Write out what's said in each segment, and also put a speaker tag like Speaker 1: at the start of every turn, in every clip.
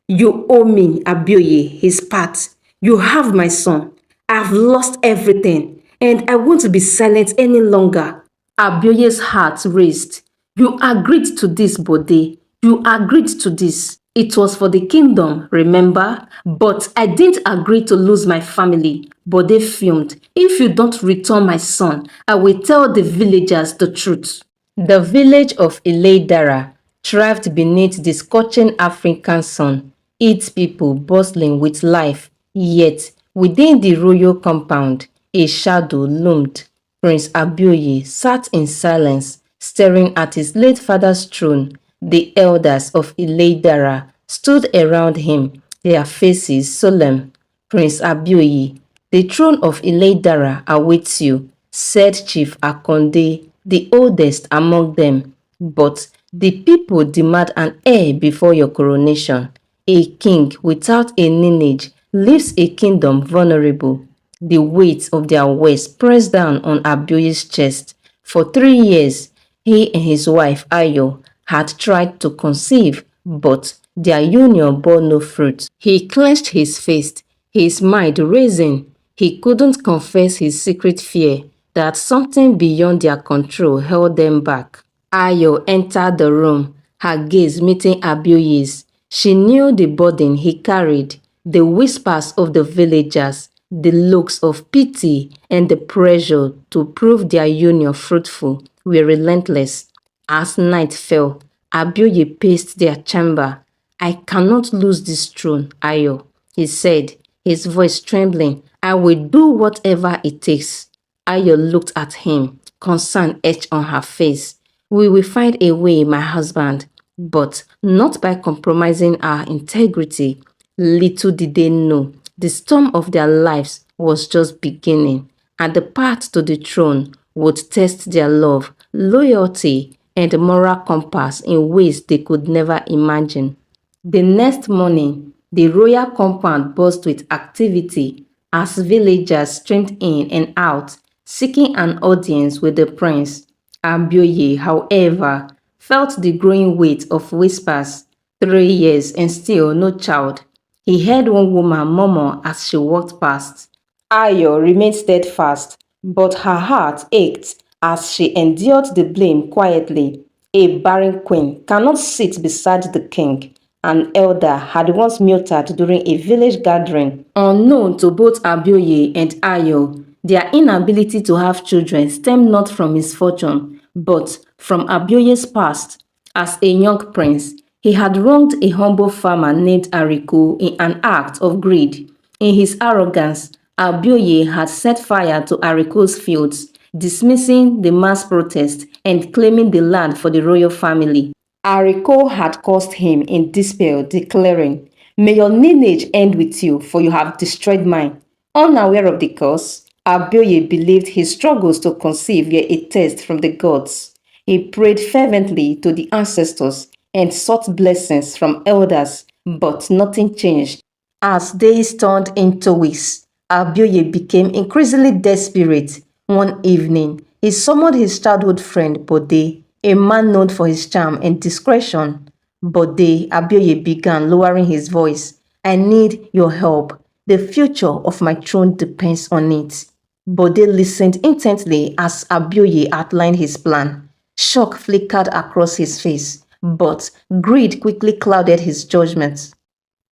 Speaker 1: You owe me, Abioye, his part. You have my son. I've lost everything, and I won't be silent any longer. Abioye's heart raced. You agreed to this, Bode. You agreed to this. It was for the kingdom, remember? But I didn't agree to lose my family. Bode fumed. If you don't return my son, I will tell the villagers the truth. The village of Ileidara thrived beneath the scorching African sun, its people bustling with life. Yet, within the royal compound, a shadow loomed. Prince Abioye sat in silence, staring at his late father's throne. The elders of Ileidara stood around him, their faces solemn. Prince Abioye, the throne of Ileidara awaits you, said Chief Akonde, the oldest among them. But the people demand an heir before your coronation. A king without a lineage leaves a kingdom vulnerable. The weight of their words pressed down on Abioye's chest. For 3 years, he and his wife Ayo had tried to conceive, but their union bore no fruit. He clenched his fist, his mind racing. He couldn't confess his secret fear that something beyond their control held them back. Ayo entered the room, her gaze meeting Abioye's. She knew the burden he carried, the whispers of the villagers, the looks of pity, and the pressure to prove their union fruitful were relentless. As night fell, Abioye paced their chamber. I cannot lose this throne, Ayo, he said, his voice trembling. I will do whatever it takes. Ayo looked at him, concern etched on her face. We will find a way, my husband, but not by compromising our integrity. Little did they know, the storm of their lives was just beginning, and the path to the throne would test their love, loyalty, and moral compass in ways they could never imagine. The next morning, the royal compound buzzed with activity as villagers streamed in and out, seeking an audience with the prince. Abioye, however, felt the growing weight of whispers. 3 years and still no child. He heard one woman murmur as she walked past. Ayo remained steadfast, but her heart ached as she endured the blame quietly. A barren queen cannot sit beside the king. An elder had once muttered during a village gathering. Unknown to both Abioye and Ayo, their inability to have children stemmed not from misfortune, but from Abioye's past. As a young prince, he had wronged a humble farmer named Ariku in an act of greed. In his arrogance, Abioye had set fire to Ariku's fields, dismissing the mass protest and claiming the land for the royal family. Ariko had cursed him in despair, declaring, May your lineage end with you, for you have destroyed mine. Unaware of the curse, Abioye believed his struggles to conceive were a test from the gods. He prayed fervently to the ancestors and sought blessings from elders, but nothing changed. As days turned into weeks, Abioye became increasingly desperate. One evening, he summoned his childhood friend Bode, a man known for his charm and discretion. Bode, Abioye began, lowering his voice. I need your help. The future of my throne depends on it. Bode listened intently as Abioye outlined his plan. Shock flickered across his face, but greed quickly clouded his judgment.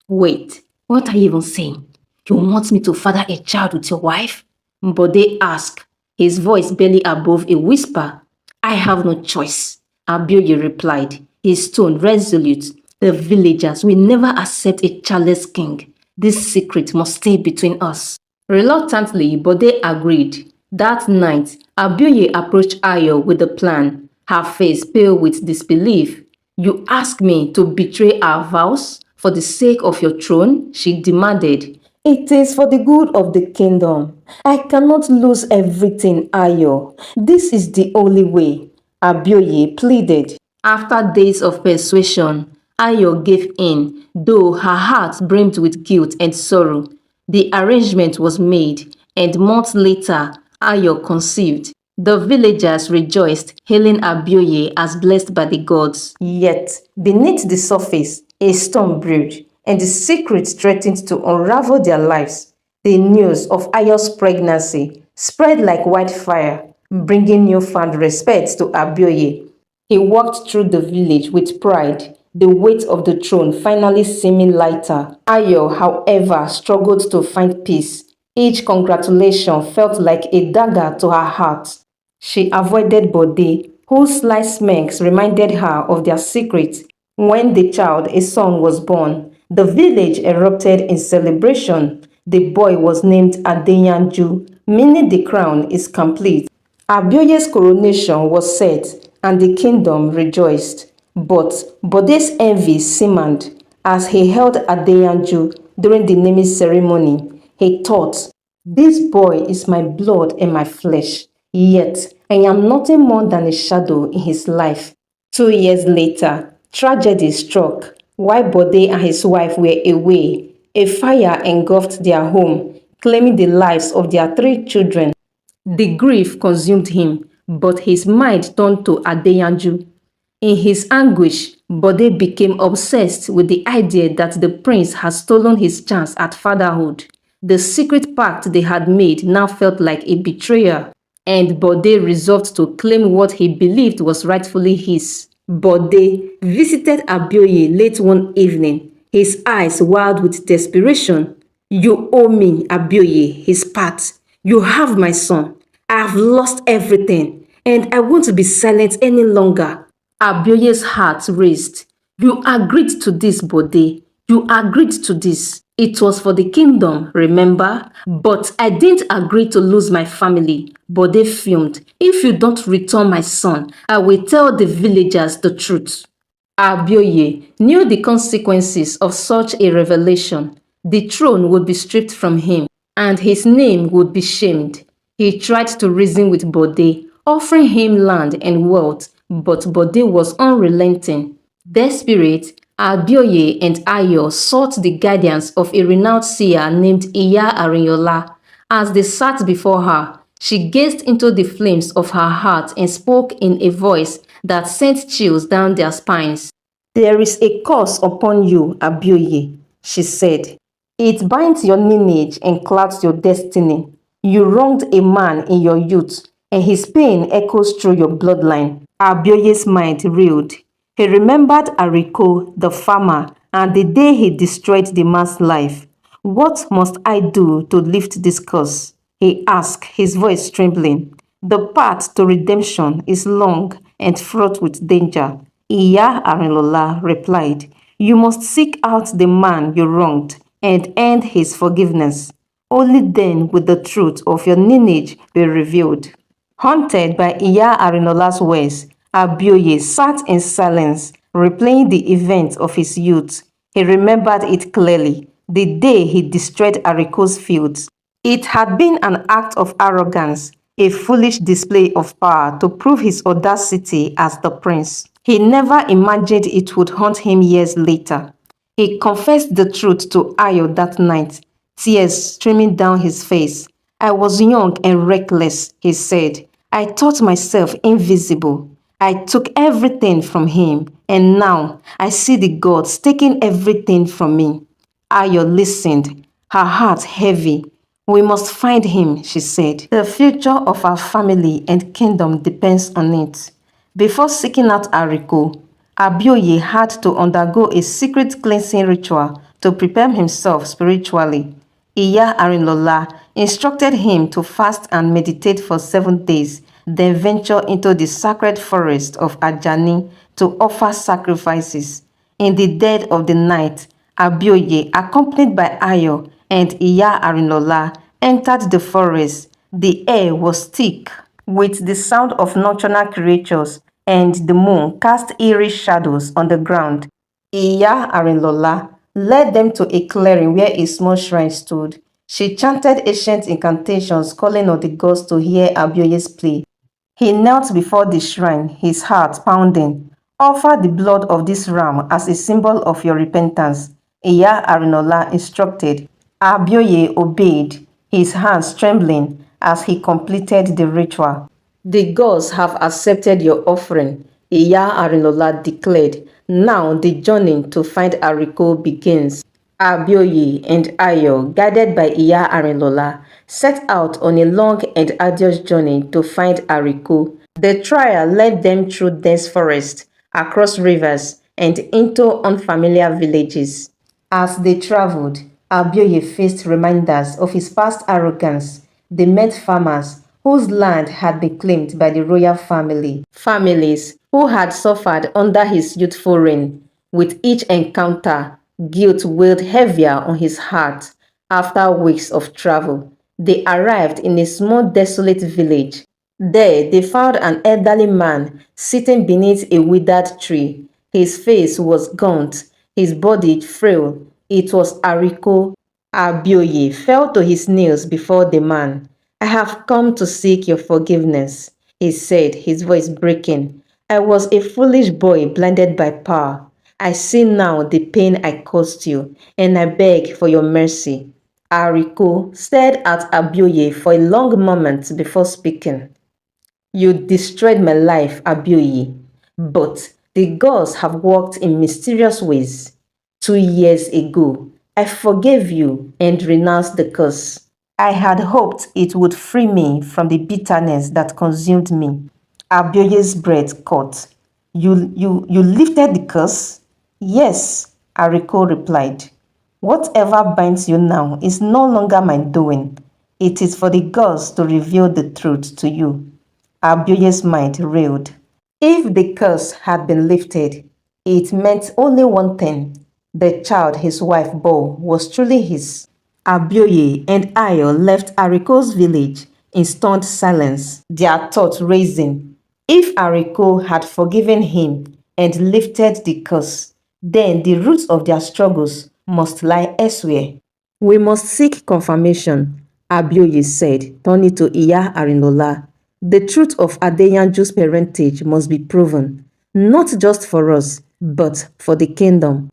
Speaker 1: Wait, what are you even saying? You want me to father a child with your wife? Bode asked, his voice barely above a whisper. I have no choice, Abioye replied, his tone resolute. The villagers will never accept a childless king. This secret must stay between us. Reluctantly, Bode agreed. That night, Abioye approached Ayo with a plan, her face pale with disbelief. You ask me to betray our vows for the sake of your throne? She demanded. It is for the good of the kingdom. I cannot lose everything, Ayo. This is the only way, Abioye pleaded. After days of persuasion, Ayo gave in, though her heart brimmed with guilt and sorrow. The arrangement was made, and months later, Ayo conceived. The villagers rejoiced, hailing Abioye as blessed by the gods. Yet, beneath the surface, a storm brewed. and the secret threatened to unravel their lives. The news of Ayo's pregnancy spread like wildfire, bringing newfound respect to Abioye. He walked through the village with pride, the weight of the throne finally seeming lighter. Ayo, however, struggled to find peace. Each congratulation felt like a dagger to her heart. She avoided Bode, whose sly smirks reminded her of their secret. When the child, a son, was born, the village erupted in celebration. The boy was named Adeyanju, meaning the crown is complete. Abioye's coronation was set, and the kingdom rejoiced. But Bode's envy simmered as he held Adeyanju during the naming ceremony. He thought, "This boy is my blood and my flesh, yet I am nothing more than a shadow in his life." 2 years later, tragedy struck. While Bode and his wife were away, a fire engulfed their home, claiming the lives of their 3 children. The grief consumed him, but his mind turned to Adeyanju. In his anguish, Bode became obsessed with the idea that the prince had stolen his chance at fatherhood. The secret pact they had made now felt like a betrayal, and Bode resolved to claim what he believed was rightfully his. Bode visited Abioye late one evening, his eyes wild with desperation. "You owe me, Abioye," he spat. "You have my son. I have lost everything, and I won't be silent any longer." Abioye's heart raced. "You agreed to this, Bode. You agreed to this. It was for the kingdom, remember? But I didn't agree to lose my family." Bode fumed. "If you don't return my son, I will tell the villagers the truth." Abioye knew the consequences of such a revelation. The throne would be stripped from him, and his name would be shamed. He tried to reason with Bode, offering him land and wealth, but Bode was unrelenting. Desperate, Abioye and Ayo sought the guidance of a renowned seer named Iya Arinyola. As they sat before her, she gazed into the flames of her heart and spoke in a voice that sent chills down their spines. "There is a curse upon you, Abioye," she said. "It binds your lineage and clouds your destiny. You wronged a man in your youth, and his pain echoes through your bloodline." Abioye's mind reeled. He remembered Ariko, the farmer, and the day he destroyed the man's life. "What must I do to lift this curse?" he asked, his voice trembling. "The path to redemption is long and fraught with danger," Iya Arinlola replied. "You must seek out the man you wronged and earn his forgiveness. Only then will the truth of your lineage be revealed." Haunted by Iya Arinola's words, Abioye sat in silence, replaying the events of his youth. He remembered it clearly, the day he destroyed Ariko's fields. It had been an act of arrogance, a foolish display of power to prove his audacity as the prince. He never imagined it would haunt him years later. He confessed the truth to Ayo that night, tears streaming down his face. "I was young and reckless," he said. "I thought myself invisible. I took everything from him, and now I see the gods taking everything from me." Ayo listened, her heart heavy. "We must find him," she said. "The future of our family and kingdom depends on it." Before seeking out Ariko, Abioye had to undergo a secret cleansing ritual to prepare himself spiritually. Iya Arinlola instructed him to fast and meditate for 7 days, then venture into the sacred forest of Ajani to offer sacrifices. In the dead of the night, Abioye, accompanied by Ayo and Iya Arinlola, entered the forest. The air was thick with the sound of nocturnal creatures, and the moon cast eerie shadows on the ground. Iya Arinlola led them to a clearing where a small shrine stood. She chanted ancient incantations, calling on the gods to hear Abioye's plea. He knelt before the shrine, his heart pounding. "Offer the blood of this ram as a symbol of your repentance," Iya Arinola instructed. Abioye obeyed, his hands trembling as he completed the ritual. "The gods have accepted your offering," Iya Arinola declared. "Now the journey to find Ariko begins." Abioye and Ayo, guided by Iya Arinlola, set out on a long and arduous journey to find Ariko. The trial led them through dense forests, across rivers, and into unfamiliar villages. As they traveled, Abioye faced reminders of his past arrogance. They met farmers whose land had been claimed by the royal family, families who had suffered under his youthful reign. With each encounter, guilt weighed heavier on his heart. After weeks of travel, they arrived in a small desolate village. There they found an elderly man sitting beneath a withered tree. His face was gaunt, his body frail. It was Ariko. Abioye fell to his knees before the man. "I have come to seek your forgiveness," he said, his voice breaking. "I was a foolish boy blinded by power. I see now the pain I caused you, and I beg for your mercy." Ariko stared at Abioye for a long moment before speaking. "You destroyed my life, Abioye, but the gods have worked in mysterious ways. 2 years ago, I forgave you and renounced the curse. I had hoped it would free me from the bitterness that consumed me." Abioye's breath caught. You lifted the curse?" "Yes," Ariko replied. "Whatever binds you now is no longer my doing. It is for the gods to reveal the truth to you." Abioye's mind reeled. If the curse had been lifted, it meant only one thing: the child his wife bore was truly his. Abioye and Ayo left Ariko's village in stunned silence, their thoughts racing. If Ariko had forgiven him and lifted the curse, then the roots of their struggles must lie elsewhere. "We must seek confirmation," Abioye said, turning to Iya Arinola. "The truth of Adeyanju's parentage must be proven, not just for us, but for the kingdom."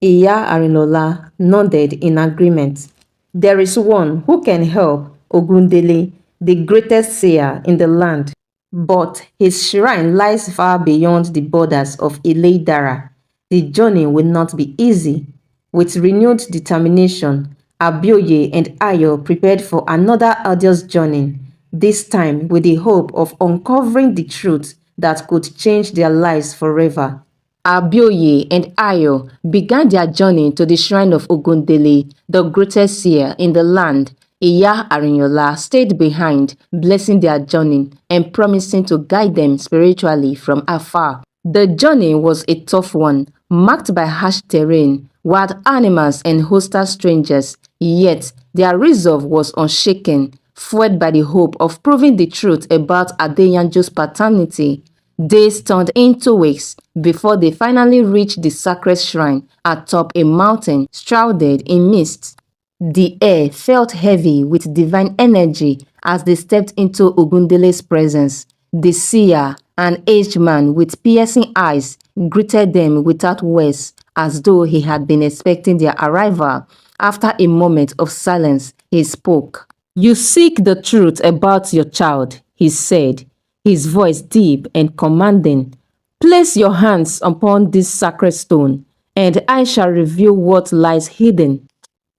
Speaker 1: Iya Arinola nodded in agreement. "There is one who can help Ogundele, the greatest seer in the land, but his shrine lies far beyond the borders of Ileidara. The journey will not be easy." With renewed determination, Abioye and Ayo prepared for another arduous journey, this time with the hope of uncovering the truth that could change their lives forever. Abioye and Ayo began their journey to the shrine of Ogundele, the greatest seer in the land. Iya Arinyola stayed behind, blessing their journey and promising to guide them spiritually from afar. The journey was a tough one, marked by harsh terrain, wild animals and hostile strangers, yet their resolve was unshaken, fueled by the hope of proving the truth about Adeyanju's paternity. Days turned into weeks before they finally reached the sacred shrine atop a mountain shrouded in mist. The air felt heavy with divine energy as they stepped into Ogundele's presence. The seer, an aged man with piercing eyes, greeted them without words, as though he had been expecting their arrival. After a moment of silence, he spoke. "You seek the truth about your child," he said, his voice deep and commanding. "Place your hands upon this sacred stone, and I shall reveal what lies hidden."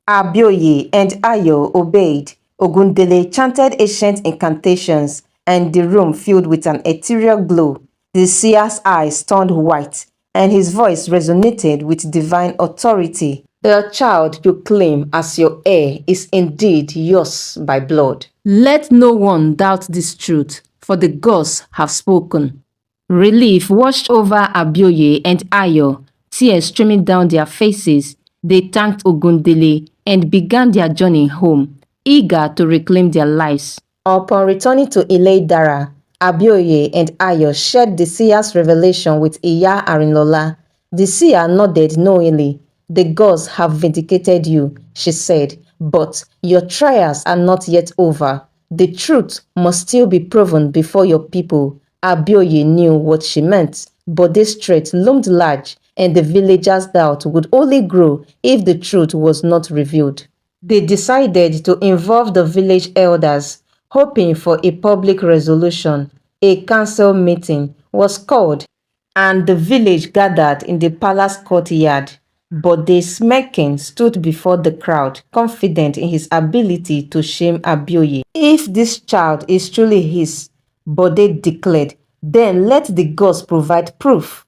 Speaker 1: Abioye and Ayo obeyed. Ogundele chanted ancient incantations, and the room filled with an ethereal glow. The seer's eyes turned white, and his voice resonated with divine authority. "The child you claim as your heir is indeed yours by blood. Let no one doubt this truth, for the gods have spoken." Relief washed over Abioye and Ayo, tears streaming down their faces. They thanked Ogundele and began their journey home, eager to reclaim their lives. Upon returning to Ileidara, Abioye and Ayo shared the seer's revelation with Iya Arinlola. The seer nodded knowingly. "The gods have vindicated you," she said, "but your trials are not yet over. The truth must still be proven before your people." Abioye knew what she meant, but this threat loomed large, and the villagers' doubt would only grow if the truth was not revealed. They decided to involve the village elders, hoping for a public resolution. A council meeting was called, and the village gathered in the palace courtyard. Bode, smirking, stood before the crowd, confident in his ability to shame Abioye. If this child is truly his, Bode declared, then let the gods provide proof.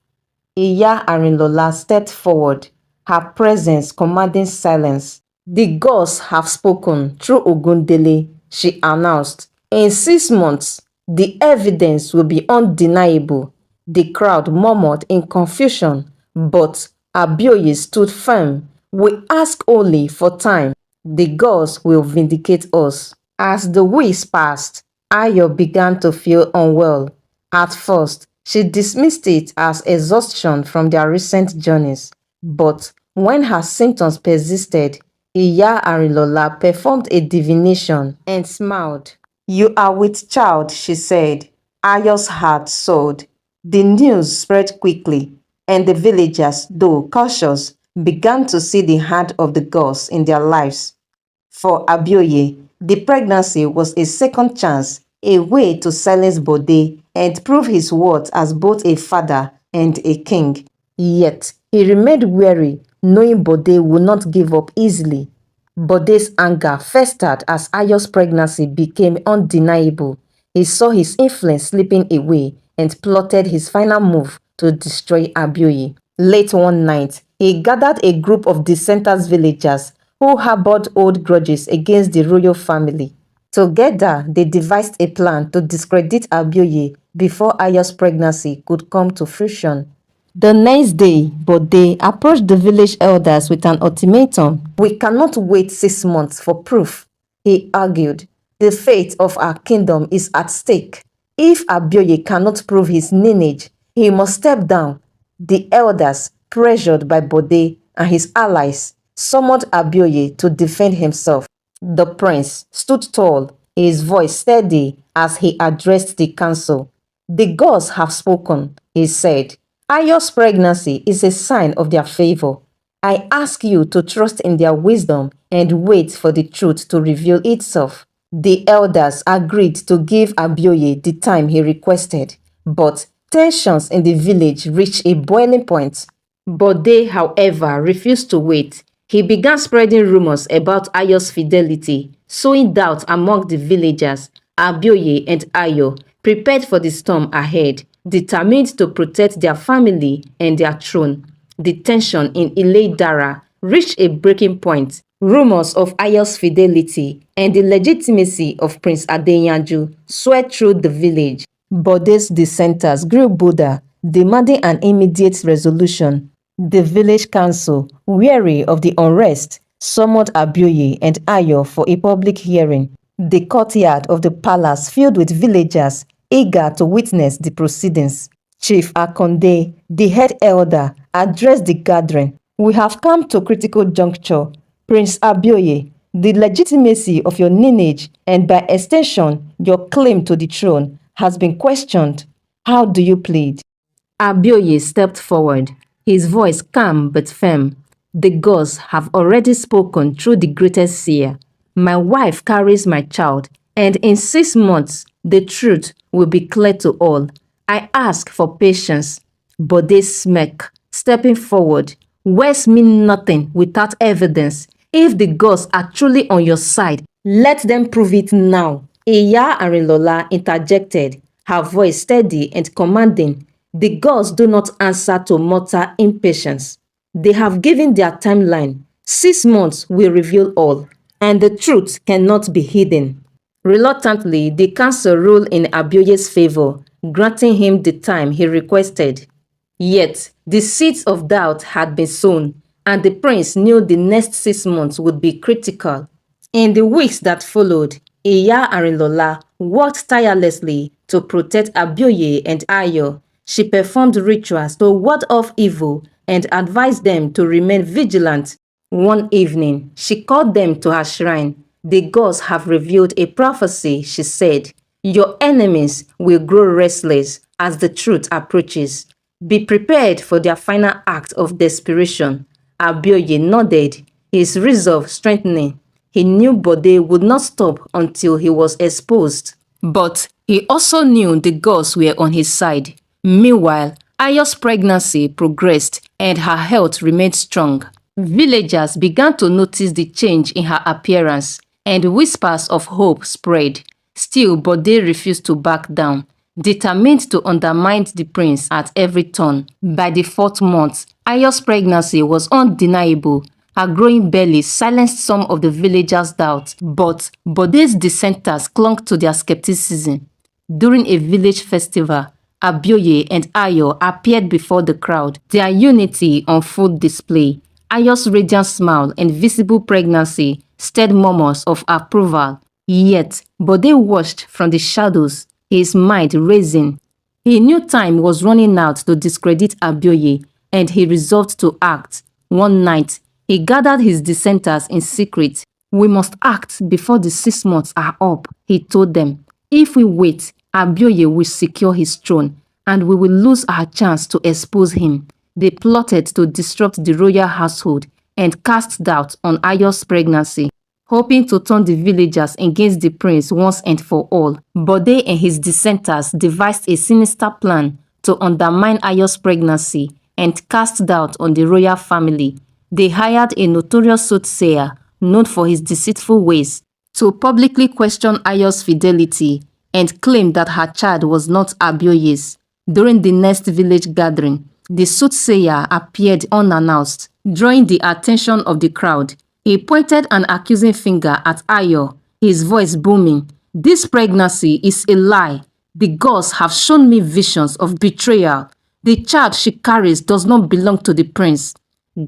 Speaker 1: Iya Arinlola stepped forward, her presence commanding silence. The gods have spoken through Ogundele, she announced. In 6 months, the evidence will be undeniable. The crowd murmured in confusion, but Abioye stood firm. We ask only for time. The gods will vindicate us. As the weeks passed, Ayo began to feel unwell. At first, she dismissed it as exhaustion from their recent journeys. But when her symptoms persisted, Iya Arilola performed a divination and smiled. "You are with child," she said. Ayo's heart soared. The news spread quickly, and the villagers, though cautious, began to see the hand of the gods in their lives. For Abioye, the pregnancy was a second chance, a way to silence Bode and prove his worth as both a father and a king. Yet, he remained wary, knowing Bode would not give up easily. Bode's anger festered as Ayo's pregnancy became undeniable. He saw his influence slipping away and plotted his final move to destroy Abioye. Late one night, he gathered a group of dissenters villagers who harbored old grudges against the royal family. Together, they devised a plan to discredit Abioye before Ayo's pregnancy could come to fruition. The next day, Bode approached the village elders with an ultimatum. "We cannot wait 6 months for proof," he argued. "The fate of our kingdom is at stake. If Abioye cannot prove his lineage, he must step down." The elders, pressured by Bode and his allies, summoned Abioye to defend himself. The prince stood tall, his voice steady as he addressed the council. "The gods have spoken," he said. "Ayo's pregnancy is a sign of their favor. I ask you to trust in their wisdom and wait for the truth to reveal itself." The elders agreed to give Abioye the time he requested, but tensions in the village reached a boiling point. Bode, however, refused to wait. He began spreading rumors about Ayo's fidelity, sowing doubt among the villagers. Abioye and Ayo prepared for the storm ahead, determined to protect their family and their throne. The tension in Ile-Dara reached a breaking point. Rumors of Ayo's fidelity and the legitimacy of Prince Adeyanju swept through the village. Bode's dissenters grew bolder, demanding an immediate resolution. The village council, weary of the unrest, summoned Abioye and Ayo for a public hearing. The courtyard of the palace filled with villagers eager to witness the proceedings. Chief Akonde, the head elder, addressed the gathering. "We have come to a critical juncture. Prince Abioye, the legitimacy of your lineage and by extension your claim to the throne has been questioned. How do you plead?" Abioye stepped forward, his voice calm but firm. "The gods have already spoken through the greatest seer. My wife carries my child, and in 6 months the truth will be clear to all. I ask for patience." Bode smirked, stepping forward. "Words mean nothing without evidence. If the gods are truly on your side, let them prove it now." Iya Arinlola interjected, her voice steady and commanding. "The gods do not answer to mortal impatience. They have given their timeline. 6 months will reveal all, and the truth cannot be hidden." Reluctantly, the council ruled in Abioye's favor, granting him the time he requested. Yet, the seeds of doubt had been sown, and the prince knew the next 6 months would be critical. In the weeks that followed, Iya Arinlola worked tirelessly to protect Abioye and Ayo. She performed rituals to ward off evil and advised them to remain vigilant. One evening, she called them to her shrine. "The gods have revealed a prophecy," she said. "Your enemies will grow restless as the truth approaches. Be prepared for their final act of desperation." Abioye nodded, his resolve strengthening. He knew Bode would not stop until he was exposed. But he also knew the gods were on his side. Meanwhile, Ayo's pregnancy progressed and her health remained strong. Villagers began to notice the change in her appearance, and whispers of hope spread. Still, Bode refused to back down, determined to undermine the prince at every turn. By the 4th month, Ayo's pregnancy was undeniable. Her growing belly silenced some of the villagers' doubts, but Bode's dissenters clung to their skepticism. During a village festival, Abioye and Ayo appeared before the crowd, their unity on full display. Ayo's radiant smile and visible pregnancy stirred murmurs of approval. Yet, Bode watched from the shadows, his mind racing. He knew time was running out to discredit Abioye, and he resolved to act. One night, he gathered his dissenters in secret. "We must act before the 6 months are up," he told them. "If we wait, Abioye will secure his throne, and we will lose our chance to expose him." They plotted to disrupt the royal household and cast doubt on Ayo's pregnancy, hoping to turn the villagers against the prince once and for all. Bode and his dissenters devised a sinister plan to undermine Ayo's pregnancy and cast doubt on the royal family. They hired a notorious soothsayer known for his deceitful ways to publicly question Ayo's fidelity and claim that her child was not Abioye's. During the next village gathering, the soothsayer appeared unannounced, drawing the attention of the crowd. He pointed an accusing finger at Ayo, his voice booming. "This pregnancy is a lie. The gods have shown me visions of betrayal. The child she carries does not belong to the prince."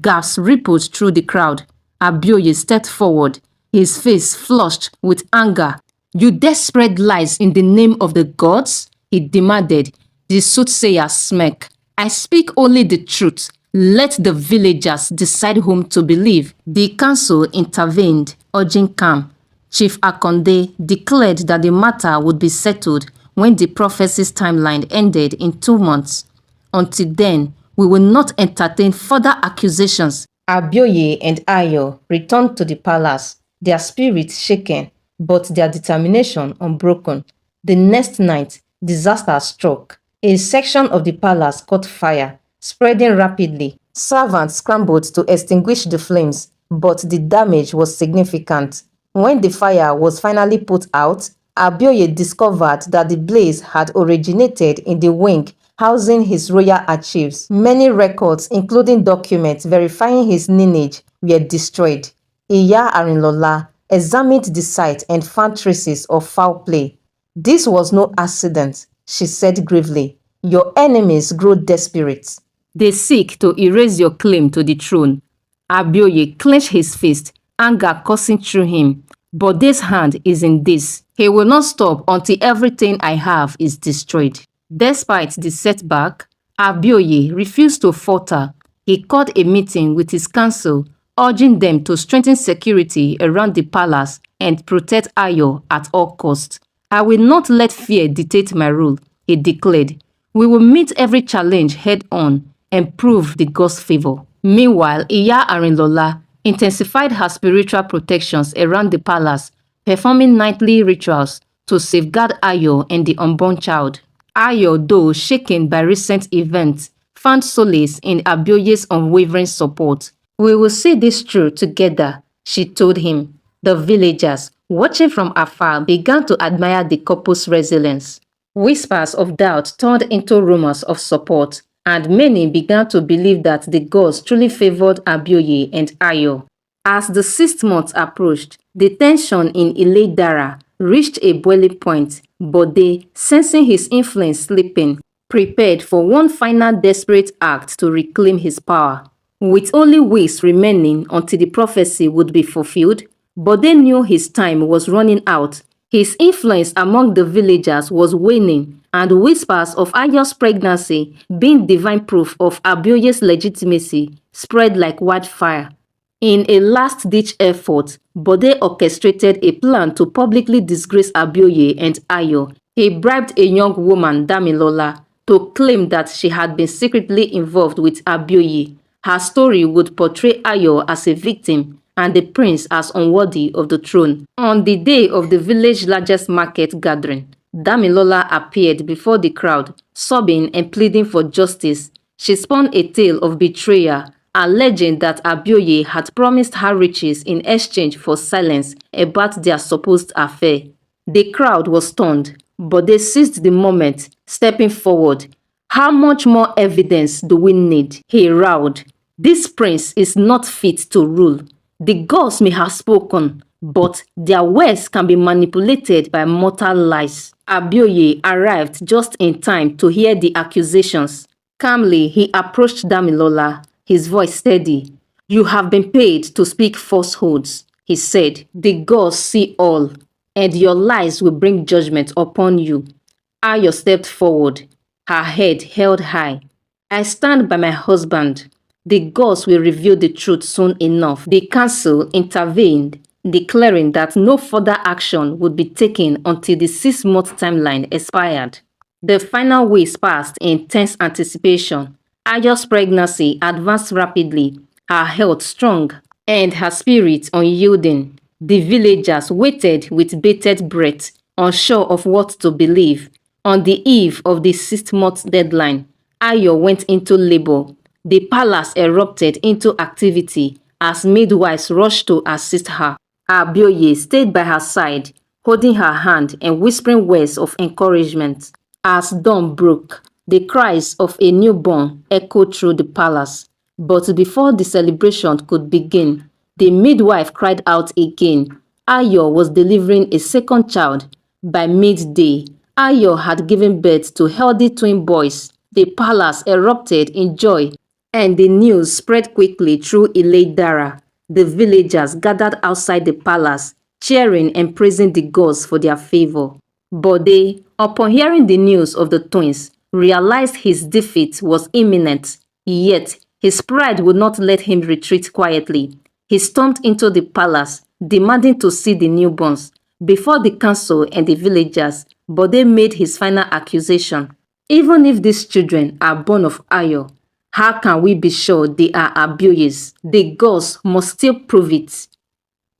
Speaker 1: Gasps rippled through the crowd. Abioye stepped forward, his face flushed with anger. "You dare spread lies in the name of the gods?" he demanded. The soothsayer smirked. "I speak only the truth. Let the villagers decide whom to believe." The council intervened, urging calm. Chief Akonde declared that the matter would be settled when the prophecy's timeline ended in 2 months. "Until then, we will not entertain further accusations." Abioye and Ayo returned to the palace, their spirits shaken, but their determination unbroken. The next night, disaster struck. A section of the palace caught fire, spreading rapidly. Servants scrambled to extinguish the flames, but the damage was significant. When the fire was finally put out, Abioye discovered that the blaze had originated in the wing housing his royal archives. Many records, including documents verifying his lineage, were destroyed. Iya Arinlola examined the site and found traces of foul play. "This was no accident," she said gravely. "Your enemies grow desperate. They seek to erase your claim to the throne." Abioye clenched his fist, anger coursing through him. "Bode's hand is in this. He will not stop until everything I have is destroyed." Despite the setback, Abioye refused to falter. He called a meeting with his council, urging them to strengthen security around the palace and protect Ayo at all costs. "I will not let fear dictate my rule," he declared. "We will meet every challenge head-on and prove the gods' favor." Meanwhile, Iya Arinlola intensified her spiritual protections around the palace, performing nightly rituals to safeguard Ayo and the unborn child. Ayo, though shaken by recent events, found solace in Abioye's unwavering support. "We will see this through together," she told him. The villagers, watching from afar, began to admire the couple's resilience. Whispers of doubt turned into rumors of support, and many began to believe that the gods truly favored Abioye and Ayo. As the 6th month approached, the tension in Ile-Dara reached a boiling point. Bode, sensing his influence slipping, prepared for one final desperate act to reclaim his power. With only weeks remaining until the prophecy would be fulfilled, Bode knew his time was running out. His influence among the villagers was waning, and whispers of Ayo's pregnancy being divine proof of Abioye's legitimacy spread like wildfire. In a last-ditch effort, Bode orchestrated a plan to publicly disgrace Abioye and Ayo. He bribed a young woman, Damilola, to claim that she had been secretly involved with Abioye. Her story would portray Ayo as a victim and the prince as unworthy of the throne. On the day of the village's largest market gathering, Damilola appeared before the crowd, sobbing and pleading for justice. She spun a tale of betrayal, alleging that Abioye had promised her riches in exchange for silence about their supposed affair. The crowd was stunned, but they seized the moment, stepping forward. "How much more evidence do we need?" he roared. "This prince is not fit to rule. The gods may have spoken, but their words can be manipulated by mortal lies." Abioye arrived just in time to hear the accusations. Calmly, he approached Damilola, his voice steady. "You have been paid to speak falsehoods," he said. "The gods see all, and your lies will bring judgment upon you." Ayo stepped forward, her head held high. "I stand by my husband. The gods will reveal the truth soon enough." The council intervened, declaring that no further action would be taken until the 6-month timeline expired. The final weeks passed in tense anticipation. Ayo's pregnancy advanced rapidly, her health strong, and her spirit unyielding. The villagers waited with bated breath, unsure of what to believe. On the eve of the 6-month deadline, Ayo went into labor. The palace erupted into activity as midwives rushed to assist her. Abioye stayed by her side, holding her hand and whispering words of encouragement. As dawn broke, the cries of a newborn echoed through the palace. But before the celebration could begin, the midwife cried out again. Ayo was delivering a second child. By midday, Ayo had given birth to healthy twin boys. The palace erupted in joy, and the news spread quickly through Ileidara. The villagers gathered outside the palace, cheering and praising the gods for their favor. But they, upon hearing the news of the twins, realized his defeat was imminent. Yet, his pride would not let him retreat quietly. He stormed into the palace, demanding to see the newborns. Before the council and the villagers, Bode made his final accusation. "Even if these children are born of Ayo, how can we be sure they are Abioye's? The gods must still prove it."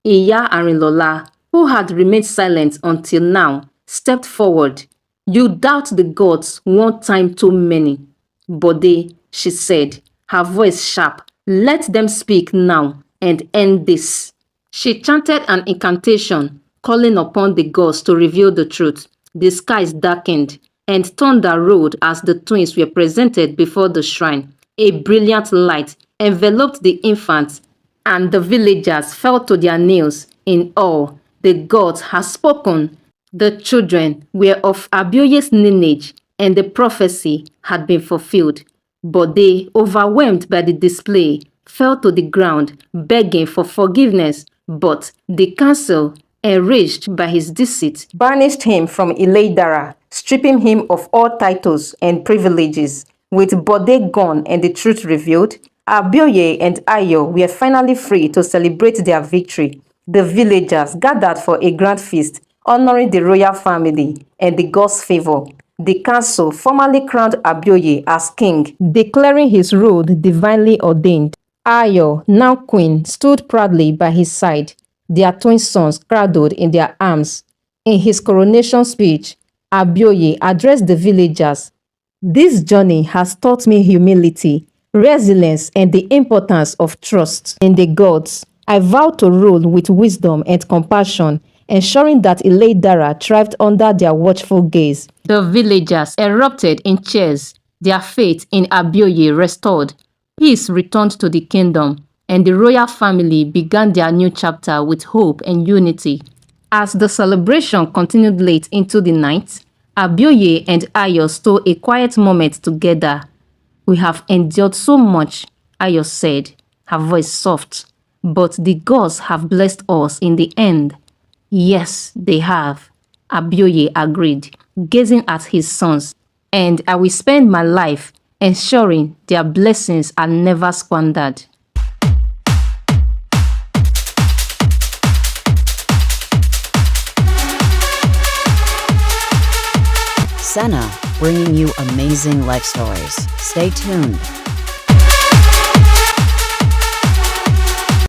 Speaker 1: Iya Arinlola, who had remained silent until now, stepped forward. "You doubt the gods one time too many." "Bode," she said, her voice sharp, "let them speak now and end this." She chanted an incantation, calling upon the gods to reveal the truth. The skies darkened, and thunder rolled as the twins were presented before the shrine. A brilliant light enveloped the infants, and the villagers fell to their knees in awe. The gods had spoken. The children were of Abioye's lineage, and the prophecy had been fulfilled. But they, overwhelmed by the display, fell to the ground, begging for forgiveness. But the council, enraged by his deceit, banished him from Ileidara, stripping him of all titles and privileges. With Bode gone and the truth revealed, Abioye and Ayo were finally free to celebrate their victory. The villagers gathered for a grand feast, honoring the royal family and the gods' favor. The council formally crowned Abioye as king, declaring his rule divinely ordained. Ayo, now queen, stood proudly by his side, their twin sons cradled in their arms. In his coronation speech, Abioye addressed the villagers. "This journey has taught me humility, resilience, and the importance of trust in the gods. I vow to rule with wisdom and compassion, ensuring that Ileidara thrived under their watchful gaze." The villagers erupted in cheers, their faith in Abioye restored. Peace returned to the kingdom, and the royal family began their new chapter with hope and unity. As the celebration continued late into the night, Abioye and Ayo stole a quiet moment together. "We have endured so much," Ayo said, her voice soft. "But the gods have blessed us in the end." "Yes, they have," Abioye agreed, gazing at his sons. "And I will spend my life ensuring their blessings are never squandered."
Speaker 2: Senna, bringing you amazing life stories. Stay tuned.